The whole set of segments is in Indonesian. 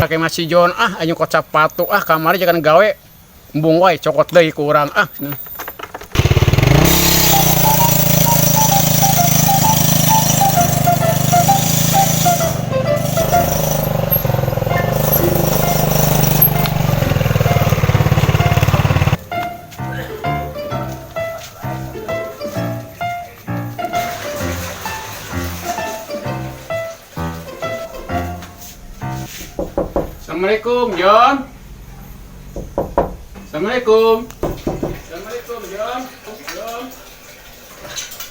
make masih John ayo kot sepatu kamari jangan gawe embung wae cokot deui ku urang Assalamualaikum John. Assalamualaikum. Assalamualaikum John. John.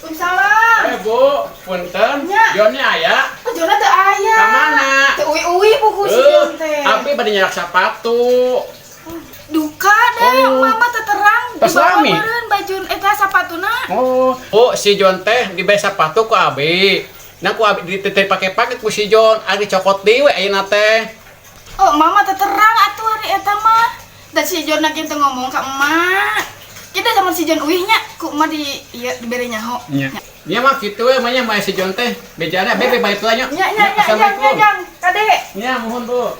Waalaikumsalam. Bu, punten. Johnnya aya. Jonna teu aya. Ka mana? Teu uwi-uwi buku si Jon teh. Abi bade nyerak sepatu. Duka deh, mama teu terang. Pas lami. Meureun baju eta sapatuna. Bu, si John teh dibeli sepatu ku Abi. Nah ku Abi dipake-pake ku si John, ari cokot deui we ayeuna teh. Oh, mama teu terang atuh ari eta mah. Da si Jon lagi teu ngomong ka emak. Kita zaman si Jon uih nya, ku emak di ieu dibere nyaho. Nya. Nya mah kitu we mah nya si John teh. Bejana bebe bae teh nya. Nya, Kade. Nya mohon Bu.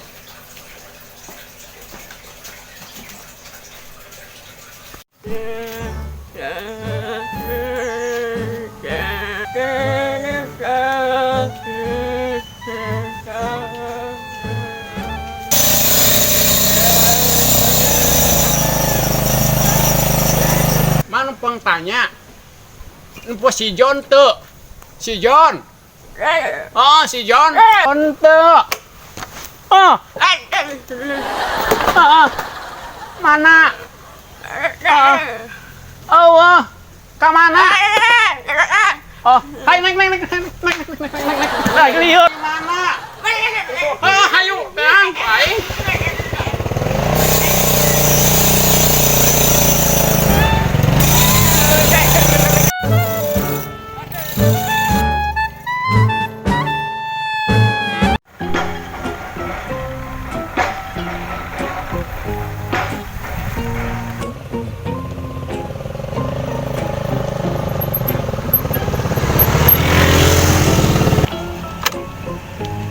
Mana pang tanya? Empo si John tuh. Si John. Oh, si John. John tuh. Oh. Mana? Oh, ke mana? Oh, hai naik. Lagi lihat. Mana? Ayo, bang, baik.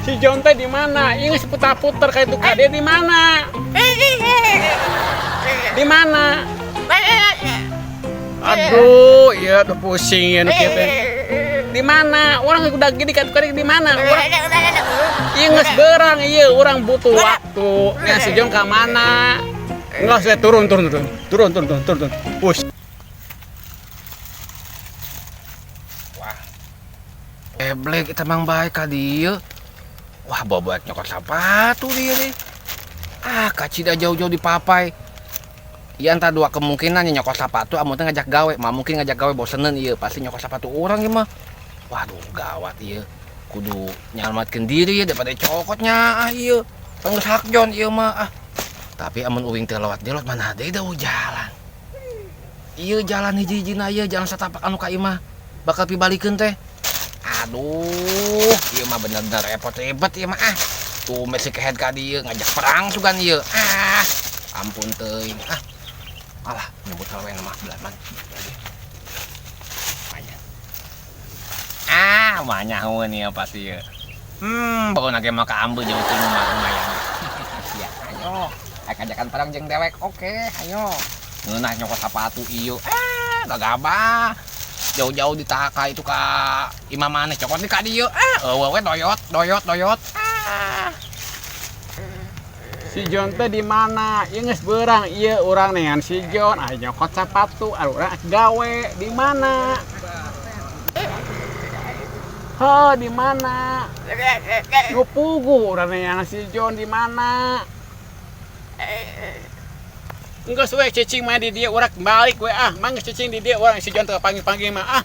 Si John teh di mana? Ini seputar-putar kayak itu kade di mana? Di mana? Aduh, iya udah pusing ya kita. Di mana? Orang udah gini kan di mana? Iya nges berang, iya orang butuh waktu. Nih si John ke mana? Enggak saya turun. Push. Wah. Eblek kita mang baik ka dieu. Wah, bobot nyokot sepatu dia nih. Kacida jauh-jauh di papai. Iya entah dua kemungkinan nyokot sepatu amun teh ngajak gawe, mah mungkin ngajak gawe boseneun ieu, pasti nyokot sepatu orang ya mah. Waduh, gawat ieu. Kudu nyalamatkeun diri ya daripada cokotnya ieu. Geus hak Jon ieu mah Tapi amun uing teh lewat delot mana deui deuh jalan. Ieu jalan hiji-hijina ieu jalan satapak anu ka imah. Bakal pibalikeun teh. Aduh, ieu mah bener-bener repot-repot ieu mah Tuh mesi kehead ka dieu ngajak perang sugan ieu. Ampun teuing. Alah, nyebut kawen mah belat man. Banyak heun ieu pasti ieu. Baru nage mah ka ambeul jauh teuing mah lumayan. Sia, ayo. Ajakan perang jeung dewek. Oke, ayo. Ngeunah nyokot sepatu ieu. Gagabah. Jauh-jauh ditaka itu ka imam maneh cokot di ka dieu. Eueuh doyot. Si John teh di mana? Ieu geus beurang ieu urang neangan si John nyokot sepatu urang gawe di mana? Di mana? Ngupugu urang neangan si John di mana? Enggeus we cicing mah di dieu urang balik we manggeus cicing di dieu urang si John teu panggil-panggil mah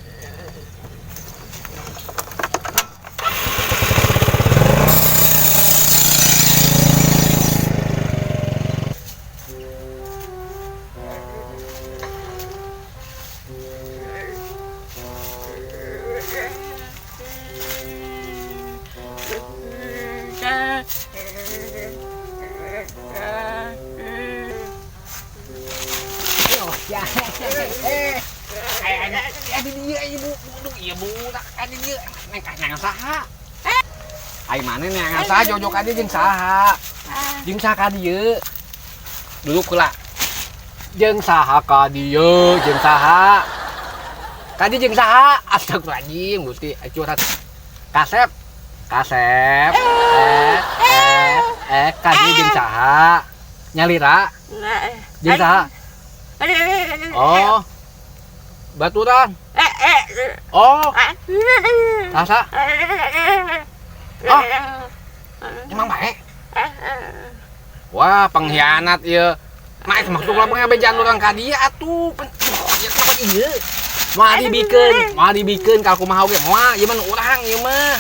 Ada dia ibu, ibu tak ada dia neng saha. Ai mana nih yang asa jojok aja jeung saha? Jeung saha ka dieu? Duduk heula. Jeung saha ka dieu? Jeung saha? Ka dieu jeung saha? Astagfirullahaladzim, Gusti. Curhat. Kasep. Kasep. Ka dieu jeung saha? Nyalira? Jeung saha? Oh. Baturan. Oh. Rasa? Oh. Emang baik? Wah, pengkhianat ya. Nah, maksud lah pengabejan orang ka dia atuh. Ya kenapa ieu? Mau dibikeun ka kumaha oge. Moal ieu mah urang ieu mah.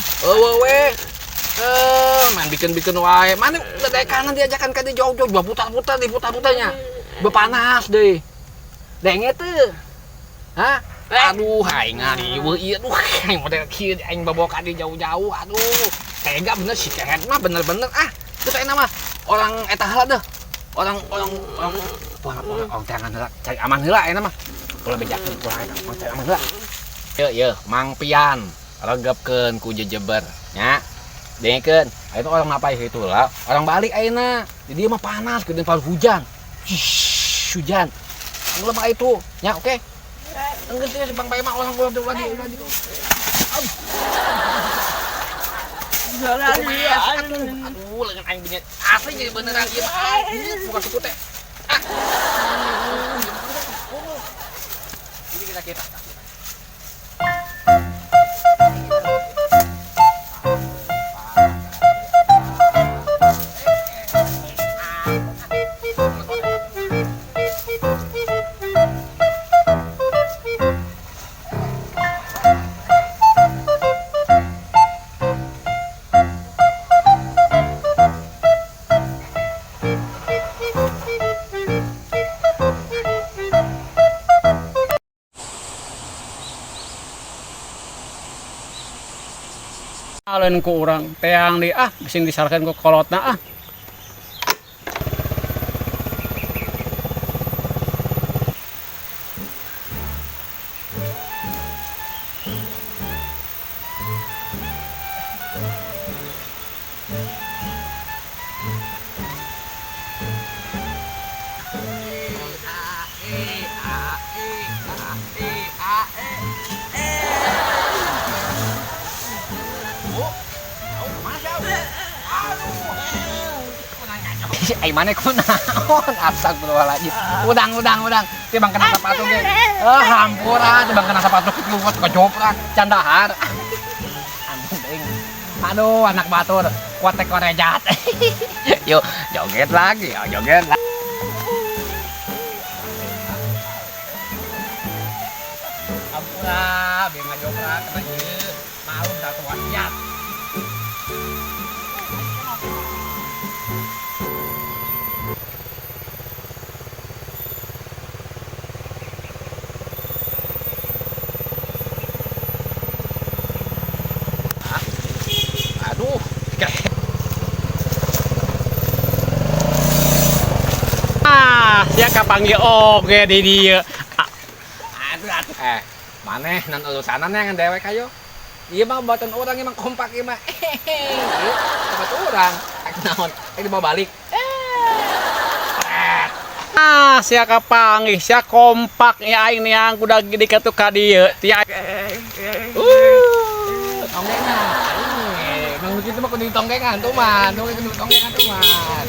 We. Man bikin wae. Mana ledekan diajakan ka di jauh-jauh putar-putar diputar-putarnya. Bepanas deh. Denge teu. Hah? Aduh, aing ngariweuh ieu duh, aing model kieu aing bawa ka di jauh-jauh. Aduh, tega bener si Kehet mah bener-bener terus aing mah orang eta heula deh. Orang jangan heula, cari aman heula ayeuna mah. Ulah bejakeun ulah eta, cari aman heula. Yeuh, Mang Pian, regepkeun ku jejeber nya. Dengekeun, aya orang ngapai kitu lah. Orang balik ayeuna. Di dieu mah panas, kedeung panas hujan. Hujan. Anggap mah itu, nya oke. Enggak sih si Bang Pai mah orang udah lagi. Aduh, lengan aing bener. Asli jadi beneran ieu mah. Bukan siku teh. Ini kita. Alen ku urang teang di bising disarkan ku kolotna Ai mana kunaon? Astagfirullahaladzim. Udang. Ti Bang kena sepatu ge. Hampura ti Bang kena sepatu kiluwat kejoprak candahar. Ampun deing. Aduh, anak batur, kuatek korejat. Yuk, joget lagi. Hampura, biar ngajoprak kena ieu. Malu satu wasiat. Ya kapanggil oge di dieu. Aduh. Maneh nan urusanan yang dewek ayo. Ieu mah boten urang ieu mah kompak ieu mah. Ieu buat urang. Ak naon? Ak dibawa balik. Sia kapanggih, sia kompak ya aing yang kuda gede katu ka dieu. Tia. Tonggengan. Nang kitu mah kudu ditonggengan tuh man. Kudu tonggengan tuh man.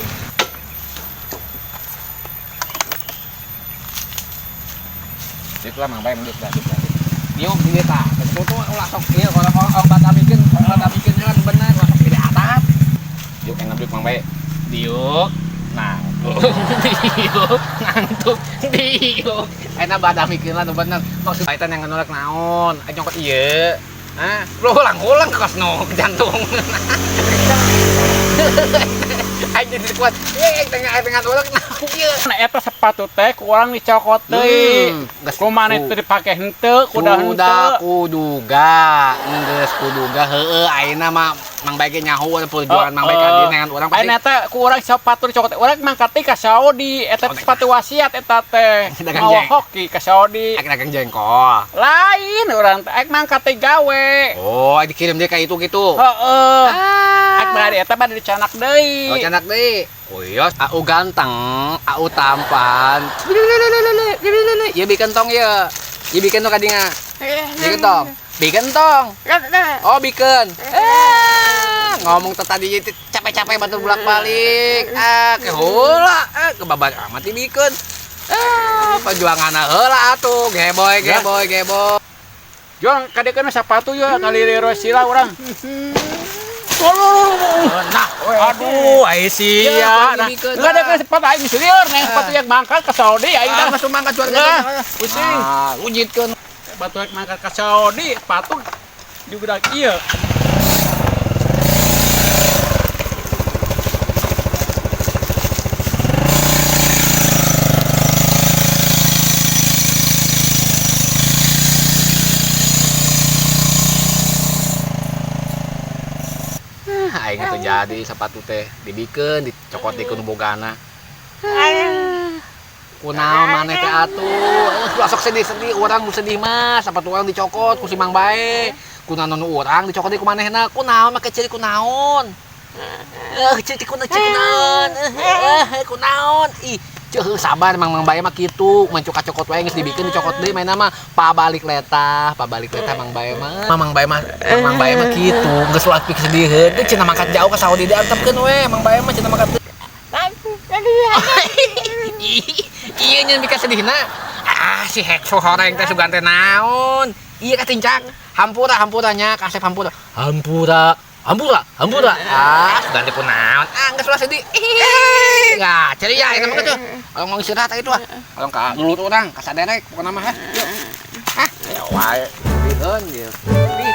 Dik lah Mang Pai mendut dah. Diuk di eta. Itu tuh ulah sok ieu orang batamikeun kan bener sok di atas. Diuk yang ngaduk Mang Pai. Diuk. Nah, ngantuk. Ayeuna batamikeun lah bener. Maksud eta yang nganulak naon? Aing nyokot ieu. Hah? Lu ulang-ulang kos no jantung. Aing jadi kuat. Aing tengah ulek naon. aku ieu. Nah, eta sepatu teh ku urang dicokot deui. Geus Kumaha teu dipake henteu, kuda henteu. kuduga, geus kuduga heueuh ayeuna mah Mang Bae ge nyaho perjuangan Mang Bae ka dieu ngan urang pasti. Ayeuna teh ku urang sepatu dicokot. Urang mangkat teh ka Saudi, eta sepatu wasiat eta teh. Dagang Mawa jeng. hoki ka Saudi. Ak dagang jengkol. Lain urang teh mangkat teh gawe. Oh, dikirim dia ka itu gitu. Heeh. Ak bari eta bade dicanak deui. Oh, canak deui. Oh iya, au ganteng, au tampan. Ieu bikin tong ieu. Ieu bikin tong kadinga. Bikin tong. Bikin tong. Oh, bikin. Ngomong tadi capek-capek batu bolak-balik. Keheula, kebabat amat bikin. Perjuanganna heula atuh, geboy. Jual kadekeun sepatu ya ngaliriro sila urang. Nah, Aduh, ai sia. Nah, enggak ada kan sepatu aing seueur, neng sepatu yang mangkat ke Saudi aing teh. masuk mangkat jual Pusing. Ujitkeun. Sepatu yang mangkat ke Saudi, sepatu di budak ieu. Aing atuh jadi sepatu teh dibikeun dicokot di kudu bogana. Kunaon maneh teh atuh? Sok sedih-sedih urang nu sedih mah sepatu urang dicokot ku si Mang Bae. Kunaon nu urang dicokot di ku manehna? Kunaon make ciri kunaon? Ciri kunaon? Kunaon? Ih, ceuh sabar Mang Bae mah kitu, mencokot-cokot wae geus dibikeun dicokot deui mainna mah pabalik letah Mang Bae mah. Mang Bae mah kitu, geus luat pik sediheuh. Teu cenah mangkat jauh ka Saudi diantepkeun we, Mang Bae mah cenah mangkat. Ieu nya bika sedihna. Si Hekso horeng teh sugan teh naon? Ieu katincak. Hampura nya, kasep hampura. Hampura. Sugan teh kunaon? Geus luas sedih. Nah, ceria eta mah tuh. Kalau mau istirahat itu Kalau ka mulut urang, ka saderek pokona mah. Yuk. Wae. Dieun ieu. Ih,